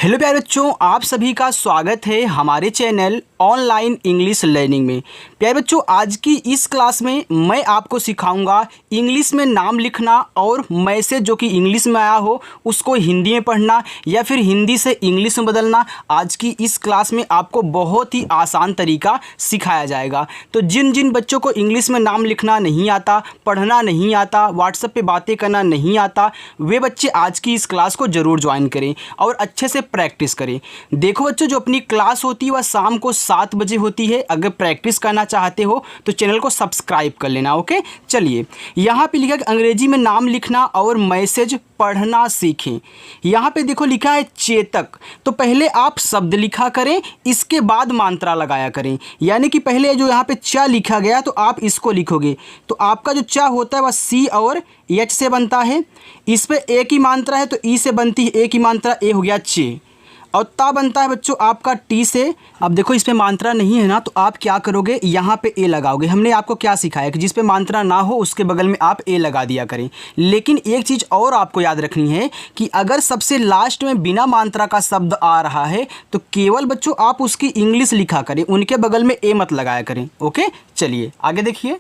Hello प्यारे बच्चों, आप सभी का स्वागत है हमारे चैनल ऑनलाइन इंग्लिश लर्निंग में। प्यारे बच्चों, आज की इस क्लास में मैं आपको सिखाऊंगा इंग्लिश में नाम लिखना और मैसेज जो कि इंग्लिश में आया हो उसको हिंदी में पढ़ना या फिर हिंदी से इंग्लिश में बदलना। आज की इस क्लास में आपको बहुत ही आसान तरीका सिखाया जाएगा। तो जिन जिन बच्चों को इंग्लिश में नाम लिखना नहीं आता, पढ़ना नहीं आता, व्हाट्सएप पे बातें करना नहीं आता, वे बच्चे आज की इस क्लास को ज़रूर ज्वाइन करें और अच्छे से प्रैक्टिस करें। देखो बच्चों, जो अपनी क्लास होती है वह शाम को 7 बजे होती है। अगर प्रैक्टिस करना चाहते हो तो चैनल को सब्सक्राइब कर लेना। ओके, चलिए यहाँ पे लिखा है अंग्रेजी में नाम लिखना और मैसेज पढ़ना सीखें। यहाँ पे देखो लिखा है चेतक। तो पहले आप शब्द लिखा करें, इसके बाद मात्रा लगाया करें। यानी कि पहले जो यहाँ पे चा लिखा गया तो आप इसको लिखोगे तो आपका जो चा होता है वह सी और एच से बनता है। इस पे ए की मात्रा है तो ई से बनती है ए की मात्रा, ए हो गया चे। और ता बनता है बच्चों आपका टी से। अब देखो इस पे मात्रा नहीं है ना, तो आप क्या करोगे, यहाँ पे ए लगाओगे। हमने आपको क्या सिखाया कि जिस पे मात्रा ना हो उसके बगल में आप ए लगा दिया करें। लेकिन एक चीज़ और आपको याद रखनी है कि अगर सबसे लास्ट में बिना मात्रा का शब्द आ रहा है तो केवल बच्चों आप उसकी इंग्लिश लिखा करें, उनके बगल में ए मत लगाया करें। ओके, चलिए आगे देखिए।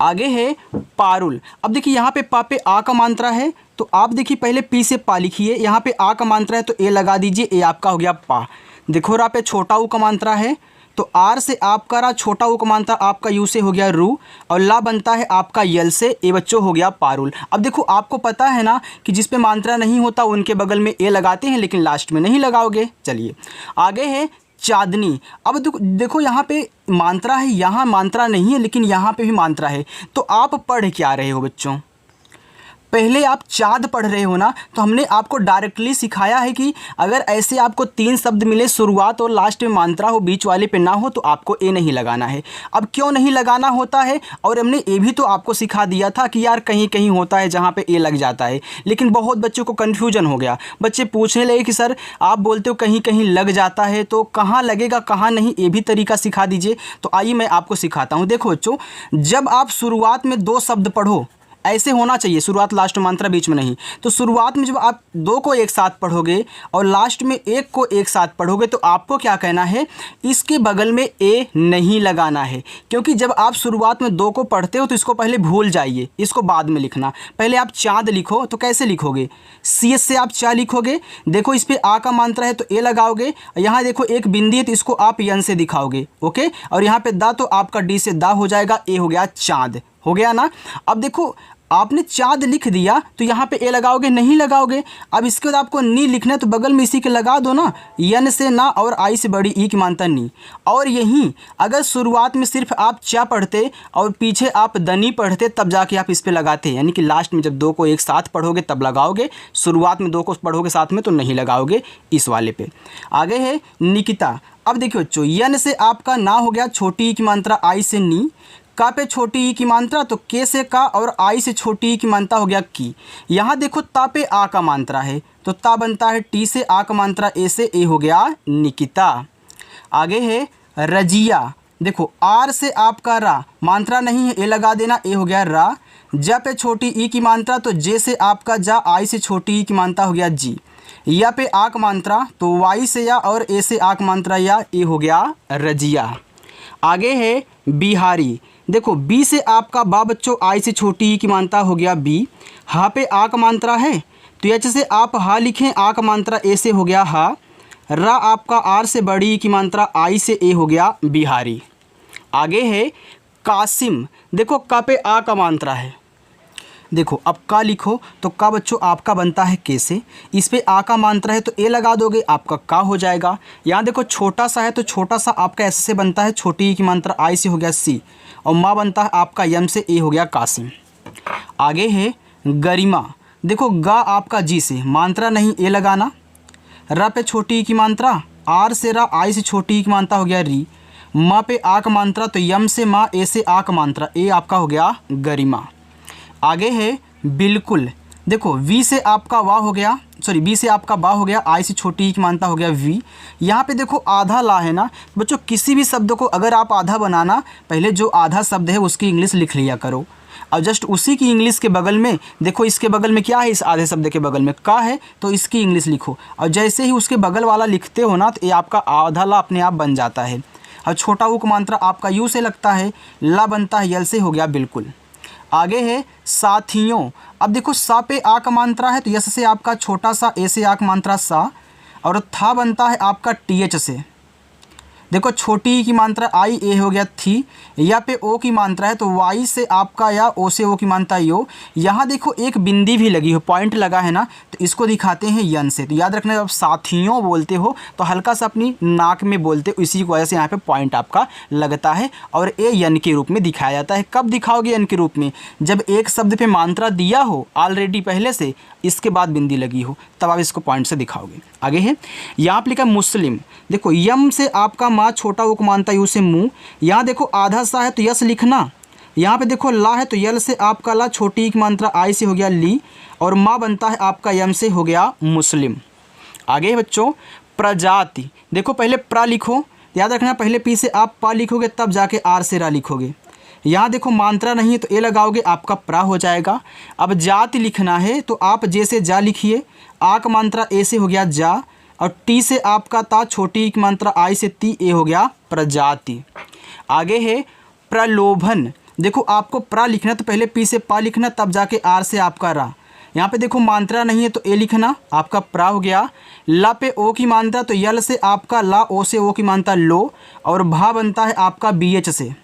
आगे है पारुल। अब देखिए यहाँ पे पा पे आ का मात्रा है तो आप देखिए पहले पी से पा लिखिए। यहाँ पे आ का मात्रा है तो ए लगा दीजिए, ए आपका हो गया पा। देखो रा पे छोटा ऊ का मात्रा है तो आर से आपका रा, छोटा ऊ का मात्रा आपका यू से हो गया रू, और ला बनता है आपका यल से, ए बच्चों हो गया पारुल। अब देखो आपको पता है ना कि जिस पे मात्रा नहीं होता उनके बगल में ए लगाते हैं, लेकिन लास्ट में नहीं लगाओगे। चलिए आगे है चांदनी। अब देखो यहाँ पे मात्रा है, यहाँ मात्रा नहीं है लेकिन यहाँ पे भी मात्रा है। तो आप पढ़ क्या रहे हो बच्चों, पहले आप चाँद पढ़ रहे हो ना, तो हमने आपको डायरेक्टली सिखाया है कि अगर ऐसे आपको 3 शब्द मिले, शुरुआत और लास्ट में मात्रा हो, बीच वाले पे ना हो, तो आपको ए नहीं लगाना है। अब क्यों नहीं लगाना होता है, और हमने ए भी तो आपको सिखा दिया था कि यार कहीं कहीं होता है जहाँ पे ए लग जाता है, लेकिन बहुत बच्चों को कन्फ्यूजन हो गया। बच्चे पूछने लगे कि सर आप बोलते हो कहीं कहीं लग जाता है, तो कहाँ लगेगा कहाँ नहीं, ये भी तरीका सिखा दीजिए। तो आइए मैं आपको सिखाता हूँ। देखो बच्चों, जब आप शुरुआत में 2 शब्द पढ़ो, ऐसे होना चाहिए, शुरुआत लास्ट मात्रा बीच में नहीं। तो शुरुआत में जब आप 2 को एक साथ पढ़ोगे और लास्ट में 1 को एक साथ पढ़ोगे तो आपको क्या कहना है, इसके बगल में ए नहीं लगाना है। क्योंकि जब आप शुरुआत में 2 को पढ़ते हो तो इसको पहले भूल जाइए, इसको बाद में लिखना। पहले आप चाँद लिखो तो कैसे लिखोगे, सी एस से आप चा लिखोगे। देखो इस पर आ का मात्रा है तो ए लगाओगे, यहाँ देखो एक बिंदी है तो इसको आप यन से दिखाओगे। ओके, और यहाँ पे दा तो आपका डी से दा हो जाएगा, ए हो गया चाँद, हो गया ना। अब देखो आपने चाँद लिख दिया तो यहाँ पे ए लगाओगे, नहीं लगाओगे। अब इसके बाद आपको नी लिखना है तो बगल में इसी के लगा दो ना, यन से ना और आई से बड़ी ई की मात्रा नी। और यहीं अगर शुरुआत में सिर्फ आप चा पढ़ते और पीछे आप दनी पढ़ते तब जाके आप इस पे लगाते, यानी कि लास्ट में जब 2 को एक साथ पढ़ोगे तब लगाओगे, शुरुआत में 2 को पढ़ोगे साथ में तो नहीं लगाओगे इस वाले पे। आगे है निकिता। अब देखिए बच्चों, यन से आपका ना हो गया, छोटी ई की मात्रा, आई से नी, का पे छोटी ई की मात्रा तो के से का, और आई से छोटी ई की मात्रा हो गया की। यहाँ देखो ता पे आ का मात्रा है तो ता बनता है टी से, आ का मात्रा ए से, ए हो गया निकिता। आगे है रजिया। देखो आर से आपका रा, मात्रा नहीं है, ए लगा देना, ए हो गया रा। जा पे छोटी ई की मात्रा तो जे से आपका जा, आई से छोटी ई की मात्रा हो गया जी। या पे आ का मात्रा तो वाई से या और ए से आ का मात्रा या, ए हो गया रजिया। आगे है बिहारी। देखो बी से आपका बा बच्चों, आई से छोटी ई की मात्रा हो गया बी। हा पे आ का मात्रा है तो एच से आप हा लिखें, आ का मात्रा ए से हो गया हा। रा आपका आर से बड़ी ई की मात्रा, आई से, ए हो गया बिहारी। आगे है कासिम। देखो का पे आ का मात्रा है, देखो अब का लिखो तो का बच्चों आपका बनता है के से, इस पे आ का मात्रा है तो ए लगा दोगे, आपका का हो जाएगा। यहाँ देखो छोटा सा है तो छोटा सा आपका ऐसे से बनता है, छोटी ई की मात्रा आई से हो गया सी, और माँ बनता है आपका यम से, ए हो गया कासिम। आगे है गरिमा। देखो गा आपका जी से, मात्रा नहीं, ए लगाना। रा पे छोटी ई की मात्रा, आर से रा, आई से छोटी ई की मात्रा हो गया री। माँ पे आ का मात्रा तो यम से माँ, ए से आ का मात्रा, ए आपका हो गया गरिमा। आगे है बिल्कुल। देखो वी से आपका वाह हो गया, सॉरी बी से आपका बा हो गया, आई से छोटी ई की मात्रा हो गया वी। यहाँ पे देखो आधा ला है ना बच्चों, किसी भी शब्द को अगर आप आधा बनाना, पहले जो आधा शब्द है उसकी इंग्लिश लिख लिया करो। और जस्ट उसी की इंग्लिश के बगल में देखो, इसके बगल में क्या है, इस आधे शब्द के बगल में का है, तो इसकी इंग्लिश लिखो। और जैसे ही उसके बगल वाला लिखते हो ना, तो ये आपका आधा ला अपने आप बन जाता है। और छोटा उक मात्रा आपका यू से लगता है, ला बनता है यल से, हो गया बिल्कुल। आगे है साथियों। अब देखो सा पे आ का मात्रा है, तो यस से आपका छोटा सा, ए से आ का मात्रा सा, और था बनता है आपका टी एच से। देखो छोटी ई की मात्रा आई, ए हो गया थी, या पे ओ की मात्रा है तो वाई से आपका या, ओ से ओ की मात्रा यो। यहाँ देखो एक बिंदी भी लगी हो, पॉइंट लगा है ना, तो इसको दिखाते हैं यन से। तो याद रखना, जब साथियों बोलते हो तो हल्का सा अपनी नाक में बोलते हो, इसी की वजह से यहाँ पे पॉइंट आपका लगता है और ए यन के रूप में दिखाया जाता है। कब दिखाओगे यन के रूप में? जब एक शब्द पे मात्रा दिया हो ऑलरेडी पहले से, इसके बाद बिंदी लगी हो, तब आप इसको पॉइंट से दिखाओगे। आगे है, यहाँ पे लिखा मुस्लिम। देखो यम से आपका माँ, छोटा उक मानता यू से मुँह। यहाँ देखो आधा सा है तो यस लिखना। यहाँ पे देखो ला है तो यल से आपका ला, छोटी एक मात्रा आई से हो गया ली, और माँ बनता है आपका यम से, हो गया मुस्लिम। आगे बच्चों प्रजाति। देखो पहले प्रा लिखो, याद रखना पहले पी से आप पा लिखोगे तब जाके आर से रा लिखोगे। यहाँ देखो मात्रा नहीं है तो ए लगाओगे, आपका प्रा हो जाएगा। अब जाति लिखना है तो आप जे से जा लिखिए, आ का मात्रा ए से हो गया जा, और टी से आपका ता, छोटी एक मात्रा आई से ती, ए हो गया प्रजाति। आगे है प्रलोभन। देखो आपको प्रा लिखना तो पहले पी से पा लिखना, तब जाके आर से आपका रा। यहाँ पे देखो मात्रा नहीं है तो ए लिखना, आपका प्रा हो गया। ला पे ओ की मात्रा तो यल से आपका ला, ओ से ओ की मात्रा लो, और भा बनता है आपका बी एच से।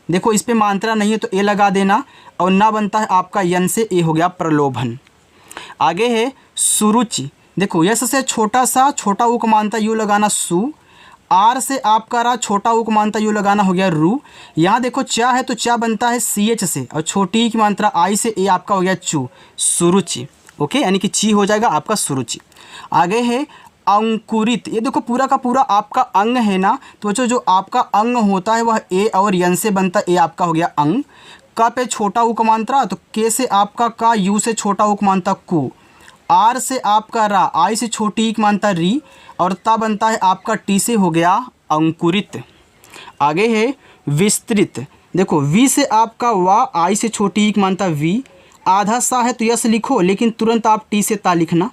देखो इस पे मात्रा नहीं है तो ए लगा देना, और ना बनता है आपका यन से, ए हो गया प्रलोभन। आगे है सुरुचि। देखो यस से छोटा सा, छोटा उक मानता यू लगाना सु, आर से आपका रा, छोटा उक मानता यू लगाना, हो गया रू। यहाँ देखो चा है तो चा बनता है सी एच से, और छोटी की मात्रा आई से, ए आपका हो गया चू, सुरुचि। ओके, यानी कि ची हो जाएगा आपका सुरुचि। आगे है अंकुरित। ये देखो पूरा का पूरा आपका अंग है ना, तो बच्चों जो आपका अंग होता है वह ए और यन से बनता है, ए आपका हो गया अंग। का पे छोटा उक मात्रा तो के से आपका का, यू से छोटा उक मानता कु, आर से आपका रा, आई से छोटी एक मानता री, और ता बनता है आपका टी से, हो गया अंकुरित। आगे है विस्तृत। देखो वी से आपका वा, आई से छोटी एक मानता वी, आधा सा है तो यस लिखो, लेकिन तुरंत आप टी से ता लिखना।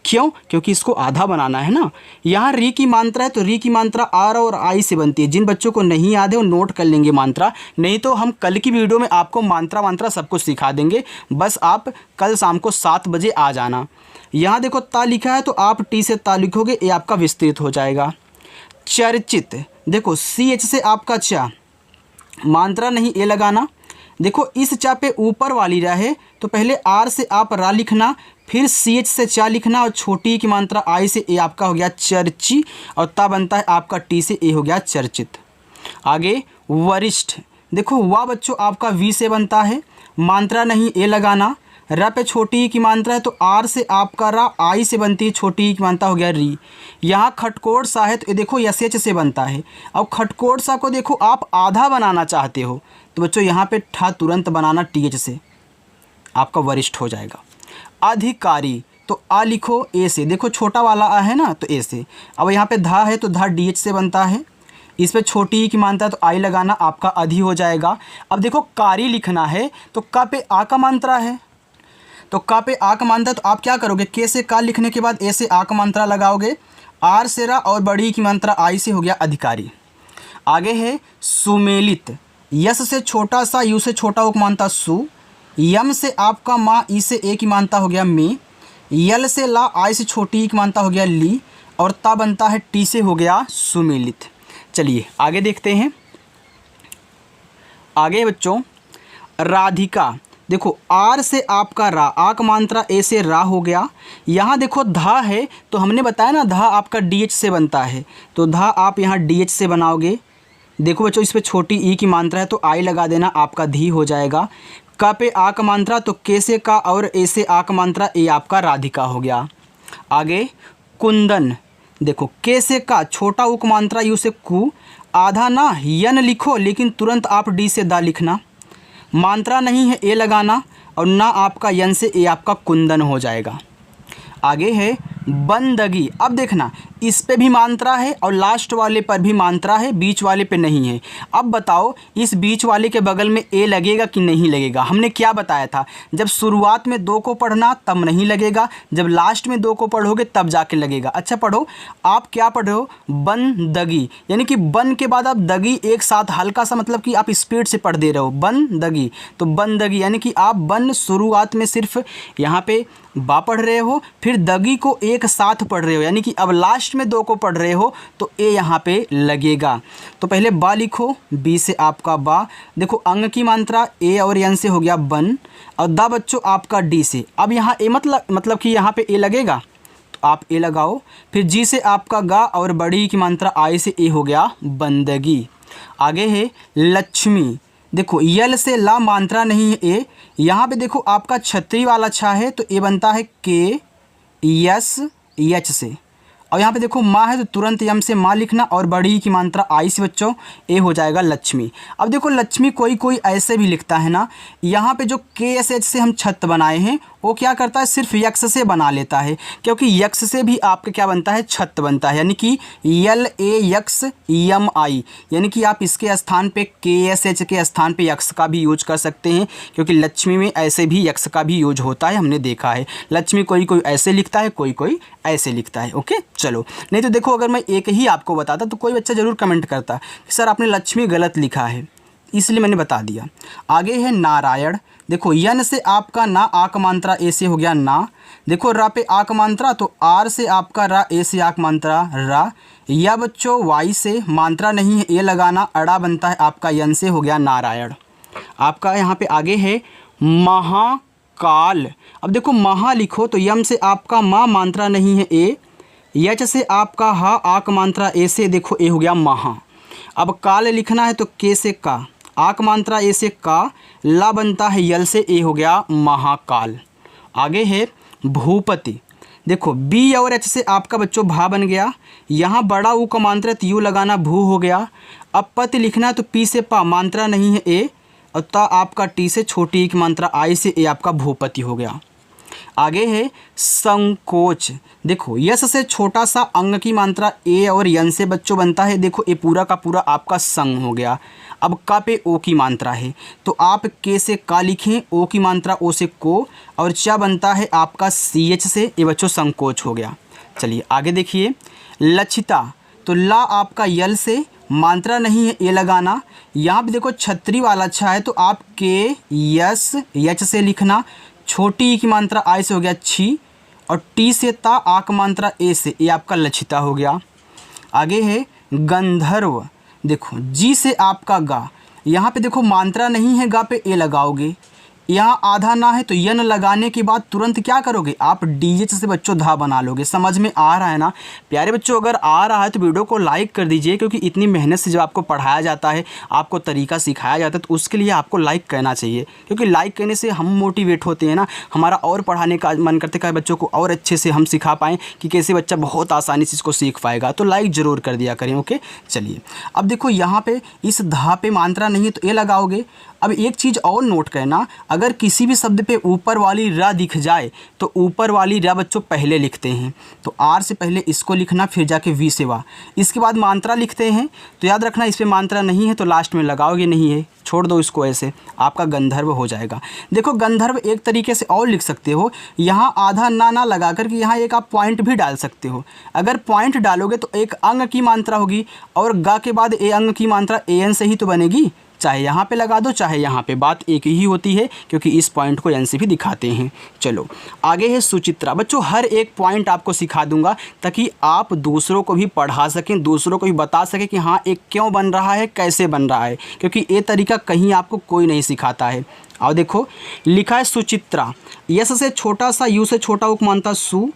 क्यों? क्योंकि इसको आधा बनाना है ना। यहाँ री की मात्रा है तो री की मात्रा आर और आई से बनती है। जिन बच्चों को नहीं याद है वो नोट कर लेंगे मात्रा, नहीं तो हम कल की वीडियो में आपको मात्रा सब कुछ सिखा देंगे। बस आप कल शाम को 7 बजे आ जाना। यहाँ देखो ता लिखा है तो आप टी से ता लिखोगे, ये आपका विस्तृत हो जाएगा। चर्चित। देखो सी एच से आपका चा, मात्रा नहीं ए लगाना। देखो इस चा पे ऊपर वाली रा है तो पहले आर से आप रा लिखना, फिर सी एच से चा लिखना, और छोटी की मात्रा आई से, ए आपका हो गया चर्ची, और ता बनता है आपका टी से, ए हो गया चर्चित। आगे वरिष्ठ। देखो वाह बच्चों आपका वी से बनता है, मात्रा नहीं ए लगाना। र पे छोटी की मात्रा है तो आर से आपका रा, आई से बनती है, छोटी की मात्रा हो गया री। यहाँ खटकोट सा है तो ये देखो यस एच से बनता है। अब खटकोट सा को देखो आप आधा बनाना चाहते हो तो बच्चों यहाँ पे ठा तुरंत बनाना टी एच से, आपका वरिष्ठ हो जाएगा। अधिकारी तो आ लिखो ए से, देखो छोटा वाला आ है ना तो ए से। अब यहाँ पे धा है तो धा डी एच से बनता है, इस पे छोटी की मात्रा तो आई लगाना, आपका अधि हो जाएगा। अब देखो कारी लिखना है तो का पे आ का मात्रा है, तो का पे आ का मात्रा तो आप क्या करोगे, के से का लिखने के बाद ए से आ का मात्रा लगाओगे, आर से रा और बड़ी की मात्रा आई से, हो गया अधिकारी। आगे है सुमेलित। यस से छोटा सा, यू से छोटा उक मानता सु, यम से आपका माँ, ई से ए की मानता हो गया में, यल से ला, आई से छोटी की मानता हो गया ली, और ता बनता है टी से, हो गया सुमेलित। चलिए आगे देखते हैं। आगे बच्चों राधिका। देखो आर से आपका रा, आ का मात्रा ए से रा हो गया। यहाँ देखो धा है तो हमने बताया ना धा आपका डी एच से बनता है, तो धा आप यहाँ डी एच से बनाओगे। देखो बच्चों इस पे छोटी ई की मात्रा है तो आई लगा देना, आपका धी हो जाएगा। का पे आ का मात्रा तो के से का और ए से आ का मात्रा, ए आपका राधिका हो गया। आगे कुंदन। देखो के से का, छोटा उक मात्रा यू से कु, आधा ना यन लिखो, लेकिन तुरंत आप डी से दा लिखना, मात्रा नहीं है ए लगाना, और ना आपका यन से, ए आपका कुंदन हो जाएगा। आगे है बंदगी। अब देखना इस पे भी मात्रा है और लास्ट वाले पर भी मात्रा है, बीच वाले पे नहीं है। अब बताओ इस बीच वाले के बगल में ए लगेगा कि नहीं लगेगा। हमने क्या बताया था, जब शुरुआत में 2 को पढ़ना तब नहीं लगेगा, जब लास्ट में 2 को पढ़ोगे तब जाके लगेगा। अच्छा पढ़ो, आप क्या पढ़ रहे हो, बंदगी, यानी कि बन के बाद आप दगी एक साथ हल्का सा, मतलब कि आप स्पीड से पढ़ दे रहे हो, बंदगी। तो बंदगी यानी कि आप बन शुरुआत में सिर्फ यहाँ पे बा पढ़ रहे हो, फिर दगी को एक साथ पढ़ रहे हो, यानी कि अब लास्ट में 2 को पढ़ रहे हो तो ए यहाँ पे लगेगा। तो पहले बा लिखो, बी से आपका बा, देखो अंग की मात्रा ए और एन से हो गया बन, और दा बच्चों आपका डी से। अब यहाँ ए मतलब कि यहाँ पे ए लगेगा तो आप ए लगाओ, फिर जी से आपका गा और बड़ी की मात्रा आई से ए हो गया बंदगी। आगे है लक्ष्मी, देखो यल से ला मात्रा नहीं है ए, यहाँ पे देखो आपका छतरी वाला छा है तो ए बनता है के यस एच से, और यहाँ पे देखो माँ है तो तुरंत यम से माँ लिखना और बड़ी की मात्रा आई से बच्चों ए हो जाएगा लक्ष्मी। अब देखो लक्ष्मी कोई ऐसे भी लिखता है ना, यहाँ पे जो के एस एच से हम छत बनाए हैं वो क्या करता है, सिर्फ यक्स से बना लेता है, क्योंकि यक्स से भी आपका क्या बनता है, छत बनता है, यानी कि यल ए यक्स यम आई, यानी कि आप इसके स्थान पे के एस एच के स्थान पे यक्स का भी यूज कर सकते हैं, क्योंकि लक्ष्मी में ऐसे भी यक्स का भी यूज होता है, हमने देखा है। लक्ष्मी कोई ऐसे लिखता है, कोई ऐसे लिखता है। ओके चलो, नहीं तो देखो अगर मैं एक ही आपको बताता तो कोई बच्चा ज़रूर कमेंट करता कि सर आपने लक्ष्मी गलत लिखा है, इसलिए मैंने बता दिया। आगे है नारायण, देखो यन से आपका ना आक मात्रा ए से हो गया ना, देखो रा पे आक मात्रा तो आर से आपका रा, ए से आक मात्रा रा, या बच्चों वाई से मात्रा नहीं है ए लगाना, अड़ा बनता है आपका यन से हो गया नारायण। आपका यहाँ पे आगे है महाकाल, अब देखो महा लिखो तो यम से आपका माँ मात्रा नहीं है ए, यच से आपका हा आक मात्रा ए से देखो ए हो गया महा। अब काल लिखना है तो के से का, आक मात्रा ए से का, ला बनता है यल से ए हो गया महाकाल। आगे है भूपति, देखो बी और एच से आपका बच्चों भा बन गया, यहाँ बड़ा ऊ का मात्रा यू लगाना भू हो गया। अब पति लिखना है तो पी से पा मात्रा नहीं है ए, और ता आपका टी से छोटी की मात्रा आई से ए आपका भूपति हो गया। आगे है संकोच, देखो यस से छोटा सा अंग की मात्रा ए और यन से बच्चों बनता है, देखो ये पूरा का पूरा आपका संग हो गया। अब का पे ओ की मात्रा है तो आप के से का लिखें, ओ की मात्रा ओ से को, और चा बनता है आपका सी एच से, ये बच्चों संकोच हो गया। चलिए आगे देखिए लचिता, तो ला आपका यल से मात्रा नहीं है ए लगाना, यहाँ पे देखो छतरी वाला अच्छा है तो आप के यस एच से लिखना, छोटी की मात्रा आई से हो गया छी, और टी से ता आक मात्रा ए से, ये आपका लचिता हो गया। आगे है गंधर्व, देखो जी से आपका गा, यहाँ पे देखो मात्रा नहीं है गा पे ए लगाओगे, यहाँ आधा ना है तो यन लगाने के बाद तुरंत क्या करोगे, आप डीएच से बच्चों धा बना लोगे। समझ में आ रहा है ना प्यारे बच्चों? अगर आ रहा है तो वीडियो को लाइक कर दीजिए, क्योंकि इतनी मेहनत से जब आपको पढ़ाया जाता है, आपको तरीका सिखाया जाता है, तो उसके लिए आपको लाइक करना चाहिए, क्योंकि लाइक करने से हम मोटिवेट होते हैं ना, हमारा और पढ़ाने का मन करते हैं बच्चों को और अच्छे से हम सिखा पाएँ कि कैसे बच्चा बहुत आसानी से इसको सीख पाएगा। तो लाइक ज़रूर कर दिया करें। ओके चलिए, अब देखो यहाँ पे इस धा पे मात्रा नहीं है तो ए लगाओगे। अब एक चीज़ और नोट करना, अगर किसी भी शब्द पे ऊपर वाली र दिख जाए तो ऊपर वाली र बच्चों पहले लिखते हैं, तो आर से पहले इसको लिखना, फिर जाके वी से वा, इसके बाद मात्रा लिखते हैं। तो याद रखना इस पे मात्रा नहीं है तो लास्ट में लगाओगे, नहीं है छोड़ दो इसको, ऐसे आपका गंधर्व हो जाएगा। देखो गंधर्व एक तरीके से और लिख सकते हो, यहाँ आधा ना लगा कर के यहाँ एक आप पॉइंट भी डाल सकते हो। अगर पॉइंट डालोगे तो एक अंग की मात्रा होगी, और गा के बाद ए अंग की मात्रा ए एन से ही तो बनेगी, चाहे यहाँ पे लगा दो चाहे यहाँ पे, बात एक ही होती है, क्योंकि इस पॉइंट को एन से भी दिखाते हैं। चलो आगे है सुचित्रा। बच्चों हर एक पॉइंट आपको सिखा दूंगा ताकि आप दूसरों को भी पढ़ा सकें, दूसरों को भी बता सकें कि हाँ एक क्यों बन रहा है, कैसे बन रहा है, क्योंकि ये तरीका कहीं आपको कोई नहीं सिखाता है। और देखो लिखा है सुचित्रा, यस से छोटा सा, यू से छोटा उक मानता सु,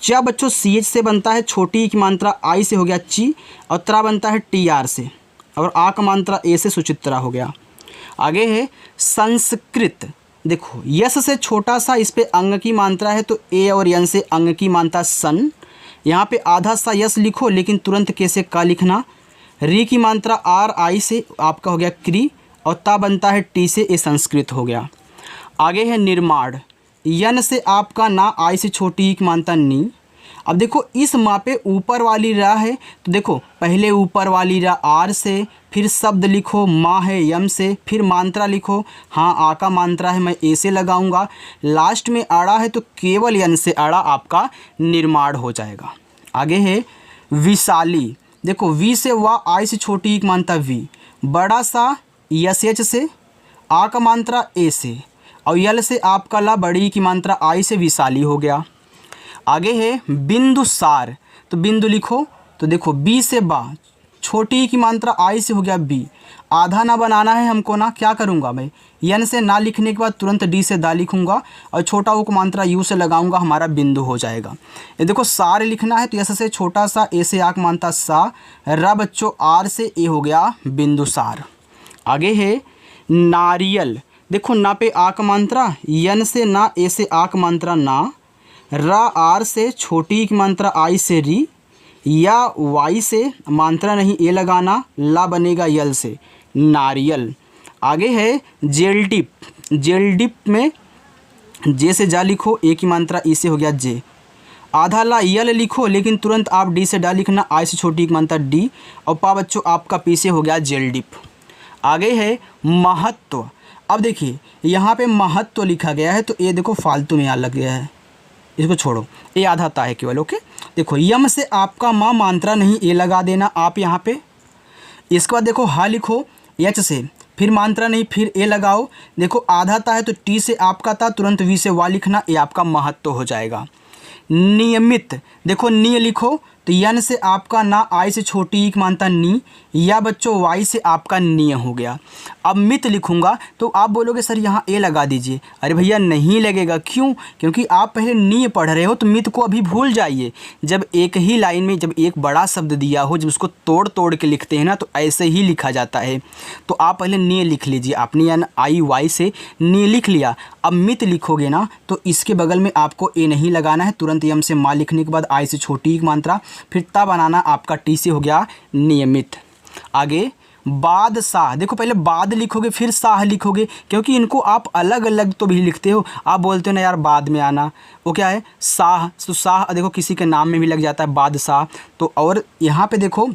चा बच्चों सी एच से बनता है, छोटी की मात्रा आई से हो गया ची, और त्रा बनता है टी आर से, और आ का मात्रा ए से सुचित्रा हो गया। आगे है संस्कृत। देखो यस से छोटा सा, इस पे अंग की मात्रा है तो ए और यन से अंग की मात्रा सन, यहाँ पे आधा सा यस लिखो लेकिन तुरंत के से का लिखना, री की मात्रा आर आई से आपका हो गया क्री, और ता बनता है टी से, ए संस्कृत हो गया। आगे है निर्माण, यन से आपका ना आई से छोटी की मात्रा नी, अब देखो इस माँ पे ऊपर वाली रा है, तो देखो पहले ऊपर वाली रा आर से, फिर शब्द लिखो, माँ है यम से, फिर मात्रा लिखो, हाँ आ का मात्रा है मैं ए से लगाऊंगा, लास्ट में अड़ा है तो केवल यन से अड़ा आपका निर्माण हो जाएगा। आगे है विशाली, देखो वी से वा, आई से छोटी एक मात्रा वी, बड़ा सा यस एच से, आ का मात्रा ए से, और यल से आपका ला, बड़ी की मात्रा आई से, विशाली हो गया। आगे है बिंदुसार, तो बिंदु लिखो, तो देखो बी से बा, छोटी की मात्रा आई से हो गया बी, आधा ना बनाना है हमको ना, क्या करूँगा मैं, यन से ना लिखने के बाद तुरंत डी से दा लिखूँगा और छोटा ऊ को मात्रा यू से लगाऊंगा, हमारा बिंदु हो जाएगा। ये देखो सार लिखना है तो यस से छोटा सा, ए से आक मात्रा सा, र बच्चों आर से ए हो गया बिंदुसार। आगे है नारियल, देखो ना पे आक मात्रा, यन से ना, ए से आक मात्रा ना, रा आर से छोटी की मात्रा आई से री, या वाई से मात्रा नहीं ए लगाना, ला बनेगा यल से नारियल। आगे है जेल डिप, जेल डिप में जे से जा लिखो, ए की मात्रा ई से हो गया जे, आधा ला यल लिखो लेकिन तुरंत आप डी से डा लिखना, आई से छोटी की मात्रा डी, और पा बच्चों आपका पी से हो गया जेल डिप। आगे है महत्व, अब देखिए यहाँ पे महत्व लिखा गया है तो ये देखो फालतू में यहाँ लग गया है, इसको छोड़ो, ये आधा ता है केवल। ओके, देखो यम से आपका माँ मात्रा नहीं ए लगा देना आप यहाँ पे। इसके बाद देखो हा लिखो, एच से फिर मात्रा नहीं, फिर ए लगाओ, देखो आधा ता है तो टी से आपका ता, तुरंत वी से वा लिखना, ये आपका महत्व हो जाएगा। नियमित, देखो नी लिखो तो यन से आपका ना, आई से छोटी एक मानता नी, या बच्चों वाई से आपका निय हो गया। अब मित लिखूंगा तो आप बोलोगे सर यहाँ ए लगा दीजिए, अरे भैया नहीं लगेगा, क्यों? क्योंकि आप पहले निय पढ़ रहे हो तो मित को अभी भूल जाइए। जब एक ही लाइन में जब एक बड़ा शब्द दिया हो, जब उसको तोड़ तोड़ के लिखते हैं ना तो ऐसे ही लिखा जाता है। तो आप पहले निय लिख लीजिए, आपने यानी आई वाई से निय लिख लिया। अब मित लिखोगे ना तो इसके बगल में आपको ए नहीं लगाना है, तुरंत यम से माँ लिखने के बाद आई से छोटी एक मात्रा, फिर ता बनाना, आपका टी से हो गया नियमित। आगे बादशाह, देखो पहले बाद लिखोगे फिर शाह लिखोगे, क्योंकि इनको आप अलग अलग तो भी लिखते हो, आप बोलते हो ना यार बाद में आना, वो क्या है शाह, तो शाह देखो किसी के नाम में भी लग जाता है बादशाह। तो और यहाँ पे देखो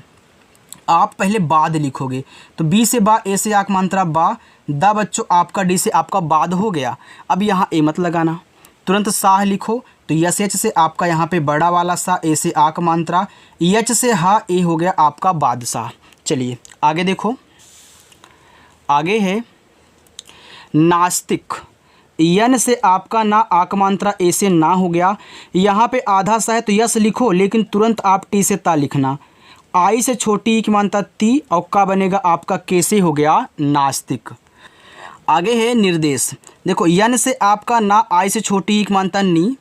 आप पहले बाद लिखोगे तो बी से बा, ए से आक मात्रा बा, दा बच्चों आपका डी से आपका बाद हो गया। अब यहाँ ए मत लगाना, तुरंत शाह लिखो तो यस एच से आपका यहाँ पे बड़ा वाला सा, ए से आक मात्रा, यच से हा, ए हो गया आपका बादशाह। चलिए आगे देखो, आगे है नास्तिक, यन से आपका ना, आक मात्रा ए से ना हो गया, यहाँ पे आधा सा है तो यस लिखो लेकिन तुरंत आप टी से ता लिखना, आई से छोटी की मात्रा ती, और का बनेगा आपका के से हो गया नास्तिक। आगे है निर्देश, देखो यन से आपका ना, आई से छोटी एक मात्रा नी,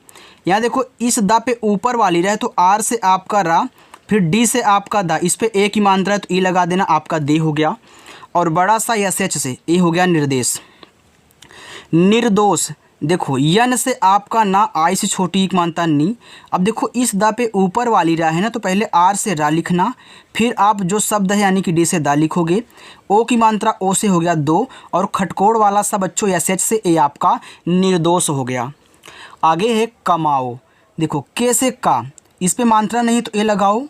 यहाँ देखो इस दा पे ऊपर वाली रहे तो आर से आपका रा, फिर डी से आपका दा, इस पे ए की मात्रा है तो ई लगा देना, आपका दे हो गया, और बड़ा सा यस एच से ए हो गया निर्देश। निर्दोष, देखो यन से आपका ना, आई से छोटी एक मात्रा नी, अब देखो इस दा पे ऊपर वाली रा है ना तो पहले आर से रा लिखना, फिर आप जो शब्द है यानी कि डी से दा लिखोगे, ओ की मात्रा ओ से हो गया दो, और खटकोड़ वाला सा बच्चों एस एच से ए आपका निर्दोष हो गया। आगे है कमाओ, देखो के से का, इस पे मात्रा नहीं तो ए लगाओ,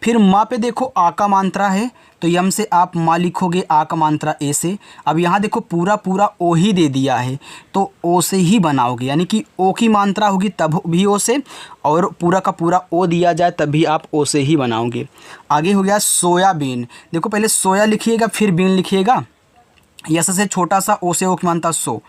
फिर माँ पे देखो आ का मात्रा है तो यम से आप माँ लिखोगे, आ का मात्रा ए से। अब यहाँ देखो पूरा पूरा ओ ही दे दिया है तो ओ से ही बनाओगे, यानी कि ओ की मात्रा होगी तब भी ओ से, और पूरा का पूरा ओ दिया जाए तब भी आप ओ से ही बनाओगे। आगे हो गया सोयाबीन, देखो पहले सोया लिखिएगा फिर बीन लिखिएगा, यस से छोटा सा, ओ से ओ की मात्रा सो,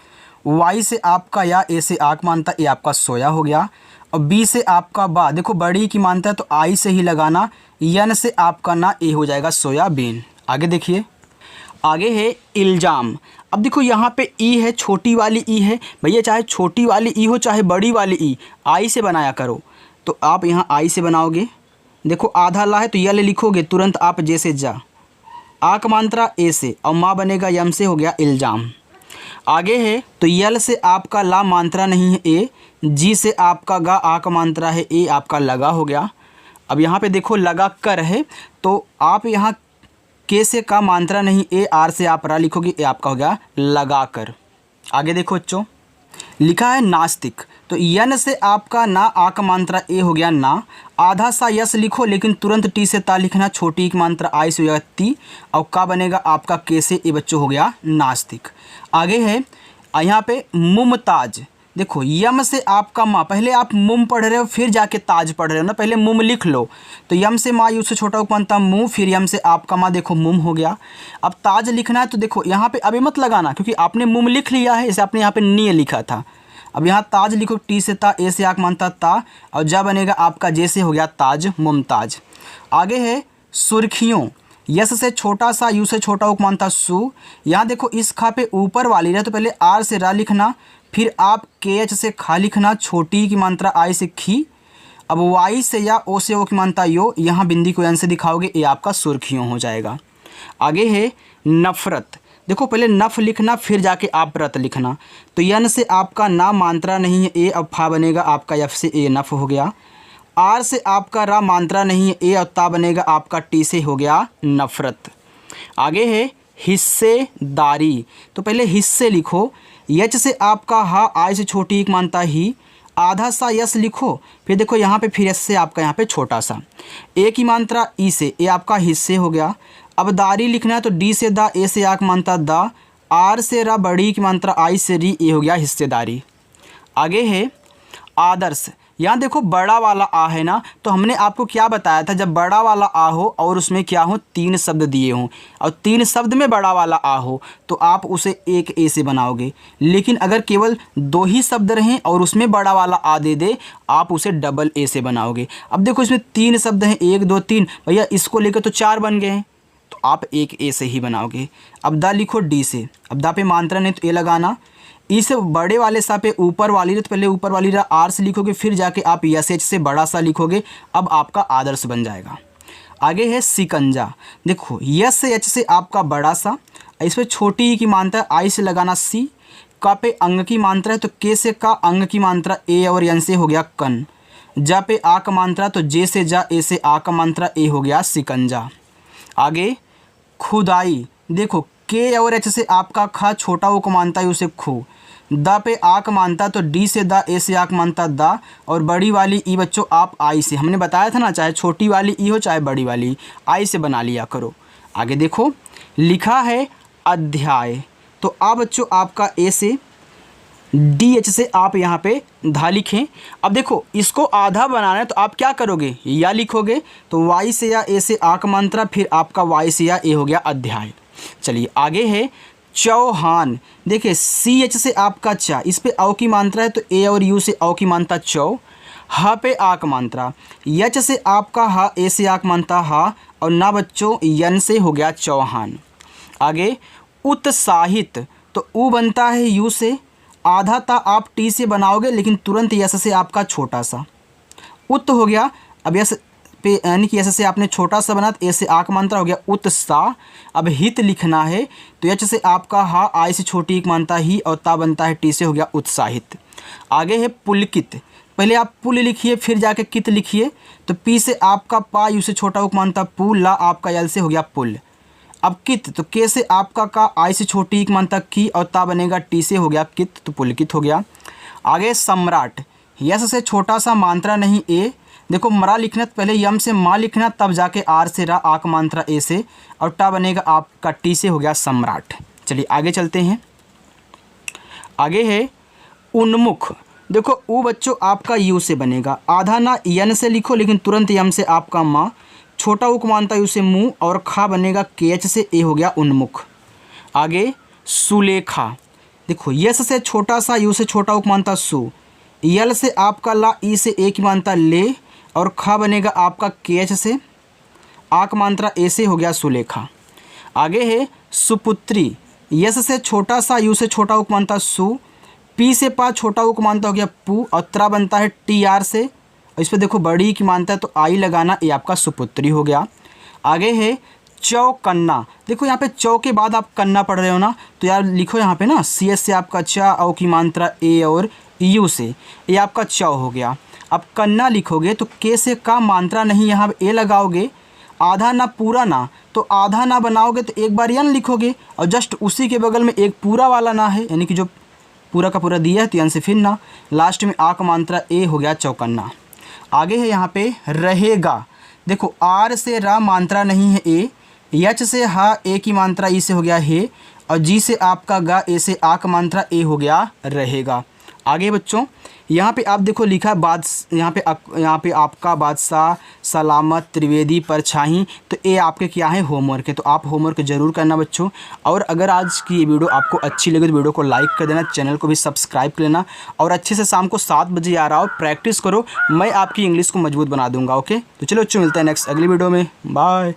वाई से आपका या, ए से आक मानता, ए आपका सोया हो गया, और बी से आपका बा, देखो बड़ी की मानता है तो आई से ही लगाना, यन से आपका ना, ए हो जाएगा सोयाबीन। आगे देखिए, आगे है इल्ज़ाम, अब देखो यहाँ पे ई है, छोटी वाली ई है, भैया चाहे छोटी वाली ई हो चाहे बड़ी वाली ई, आई से बनाया करो, तो आप यहाँ आई से बनाओगे, देखो आधा ला है तो यल लिखोगे, तुरंत आप जैसे जा, आक मात्रा ए से, और माँ बनेगा यम से, हो गया इल्ज़ाम। आगे है तो यल से आपका ला मात्रा नहीं है ए, जी से आपका गा, आ का मात्रा है ए, आपका लगा हो गया। अब यहाँ पे देखो लगा कर है तो आप यहाँ के से का मात्रा नहीं ए, आर से आप रा लिखोगे, ए आपका हो गया लगा कर। आगे देखो बच्चों, लिखा है नास्तिक, तो यन से आपका ना आ का मात्रा ए हो गया ना, आधा सा यस लिखो लेकिन तुरंत टी से ता लिखना, छोटी की मात्रा आई से हो जाएगा ती, और का बनेगा आपका के से ए बच्चों हो गया नास्तिक। आगे है यहाँ पे मुमताज। देखो यम से आपका माँ, पहले आप मुम पढ़ रहे हो फिर जाके ताज पढ़ रहे हो ना, पहले मुम लिख लो। तो यम से माँ यू से छोटा उपमानता मुँह, फिर यम से आपका माँ देखो मुम हो गया। अब ताज लिखना है तो देखो यहाँ पे अभी मत लगाना क्योंकि आपने मुम लिख लिया है, इसे आपने यहाँ पे नी लिखा था। अब यहाँ ताज लिखो, टी से ता, ए से आक मानता ता, और जा बनेगा आपका जे से हो गया ताज मुमताज। आगे है सुर्खियों। यस से छोटा सा, यू से छोटा उक मानता सु। यहाँ देखो इस खा पे ऊपर वाली रहे तो पहले आर से रा लिखना, फिर आप के एच से खा लिखना, छोटी की मात्रा आई से खी। अब वाई से या ओ से ओ की मानता यो, यहाँ बिंदी को एन से दिखाओगे, ये आपका सुर्खियों हो जाएगा। आगे है नफ़रत। देखो पहले नफ लिखना फिर जाके आप रत लिखना। तो यन से आपका ना मात्रा नहीं है ए, अब फा बनेगा आपका एफ से ए नफ हो गया। आर से आपका रा मात्रा नहीं है ए, और ता बनेगा आपका टी से हो गया नफ़रत। आगे है हिस्सेदारी। तो पहले हिस्से लिखो, यच से आपका हा आई से छोटी एक मानता ही, आधा सा यस लिखो, फिर देखो यहाँ पे फिर एस से आपका यहाँ पे छोटा सा, ए की मात्रा ई से, ए आपका हिस्से हो गया। अब दारी लिखना है तो डी से दा, ए से आक मानता दा, आर से रा, बड़ी की मात्रा आई से री, ए हो गया हिस्सेदारी। आगे है आदर्श। यहाँ देखो बड़ा वाला आ है ना, तो हमने आपको क्या बताया था, जब बड़ा वाला आ हो और उसमें क्या हो 3 शब्द दिए हों और 3 शब्द में बड़ा वाला आ हो तो आप उसे एक ए से बनाओगे, लेकिन अगर केवल 2 ही शब्द रहें और उसमें बड़ा वाला आ दे दे आप उसे डबल ए से बनाओगे। अब देखो इसमें 3 शब्द हैं, 1 2 3, भैया इसको लेकर तो 4 बन गए हैं, तो आप एक ए से ही बनाओगे। अब दा लिखो डी से, अब दा पे मात्रा नहीं तो ए लगाना, ई से बड़े वाले सा पे ऊपर वाली रहे तो पहले ऊपर वाली रहा आर से लिखोगे, फिर जाके आप यस एच से बड़ा सा लिखोगे, अब आपका आदर्श बन जाएगा। आगे है सिकंजा। देखो यस से एच से आपका बड़ा सा, इस पर छोटी की मात्रा आई से लगाना सी, का पे अंग की मात्रा है तो के से का, अंग की मात्रा ए और यन से हो गया कन, जा पे आ का मात्रा तो जे से जा, ए से आ का मात्रा ए हो गया सिकंजा। आगे खुदाई। देखो के और एच से आपका खा छोटा वो को मानता है उसे खू, दा पे आक मानता तो डी से दा, ए से आक मानता दा, और बड़ी वाली ई बच्चों आप आई से, हमने बताया था ना चाहे छोटी वाली ई हो चाहे बड़ी वाली आई से बना लिया करो। आगे देखो लिखा है अध्याय। तो अब बच्चों आपका ए से डी एच से आप यहाँ पे धा लिखें। अब देखो इसको आधा बनाना है तो आप क्या करोगे, या लिखोगे, तो वाई से या ए से आक मात्रा, फिर आपका वाई से या ए हो गया अध्याय। चलिए आगे है चौहान। देखिए सी एच से आपका चा, इस पे औ की मात्रा है तो ए और यू से औ की मात्रा चौ, हा पे आक मात्रा, यच से आपका हा, ए से आक मात्रा हा, और ना बच्चों यन से हो गया चौहान। आगे उत्साहित। तो ऊ बनता है यू से, आधा ता आप टी से बनाओगे लेकिन तुरंत यस से आपका छोटा सा, उत हो गया। अब यस पे यानी कि यस से आपने छोटा सा बना तो ए से आक मात्रा हो गया उत्साह। अब हित लिखना है तो यच से आपका हा आई से छोटी एक मानता ही, और ता बनता है टी से हो गया उत्साहित। आगे है पुलकित। पहले आप पुल लिखिए फिर जाके कित लिखिए, तो पी से आपका पा, यू से छोटा उक मानता पू, ला आपका यल से हो गया पुल। अब कित तो के से आपका का, आई से छोटी एक मानता की, और ता बनेगा टी से हो गया कित, तो पुलकित हो गया। आगे सम्राट। यस से छोटा सा मात्रा नहीं ए, देखो मरा लिखना तो पहले यम से माँ लिखना, तब जाके आर से रा, आक मात्रा ए से, और टा बनेगा आपका टी से हो गया सम्राट। चलिए आगे चलते हैं। आगे है उन्मुख। देखो ऊ बच्चों आपका यू से बनेगा, आधा ना यन से लिखो लेकिन तुरंत यम से आपका माँ, छोटा उक मानता यू से मुँह, और खा बनेगा के एच से, ए हो गया उन्मुख। आगे सुलेखा। देखो यस से छोटा सा, यू से छोटा उक मानता सु, यल से आपका ला, ई से ए की मानता ले, और खा बनेगा आपका के एच से, आक मात्रा ए से हो गया सुलेखा। आगे है सुपुत्री। यस से छोटा सा, यू से छोटा उक मानता सु, पी से पा छोटा उक मानता हो गया पू, और त्रा बनता है टी आर से, और इस पर देखो बड़ी की मानता है तो आई लगाना, ये आपका सुपुत्री हो गया। आगे है चौकन्ना। देखो यहाँ पे चौ के बाद आप कन्ना पढ़ रहे हो ना, तो यार लिखो यहाँ पे ना सी एस से आपका चा, औ की मात्रा ए और यू से, ये आपका चौ हो गया। अब कन्ना लिखोगे तो के से का मात्रा नहीं, यहाँ ए लगाओगे, आधा ना पूरा ना, तो आधा ना बनाओगे तो एक बार यन लिखोगे, और जस्ट उसी के बगल में एक पूरा वाला ना है, यानी कि जो पूरा का पूरा दिया है तो से फिर ना। लास्ट में आ का मात्रा ए हो गया चौकन्ना। आगे है यहाँ पे रहेगा। देखो आर से रा मात्रा नहीं है ए, यच से हा ए की मात्रा ई से हो गया हे, और जी से आपका गा ए से आ का मात्रा ए हो गया रहेगा। आगे बच्चों यहाँ पे आप देखो लिखा यहाँ पे आपका बादशाह सलामत त्रिवेदी परछाई, तो ये आपके क्या है होमवर्क है, तो आप होमवर्क ज़रूर करना बच्चों। और अगर आज की ये वीडियो आपको अच्छी लगे तो वीडियो को लाइक कर देना, चैनल को भी सब्सक्राइब कर लेना, और अच्छे से शाम को 7 बजे आ रहा हो, प्रैक्टिस करो, मैं आपकी इंग्लिश को मजबूत बना दूंगा। ओके, तो चलो बच्चों मिलते हैं नेक्स्ट अगली वीडियो में, बाय।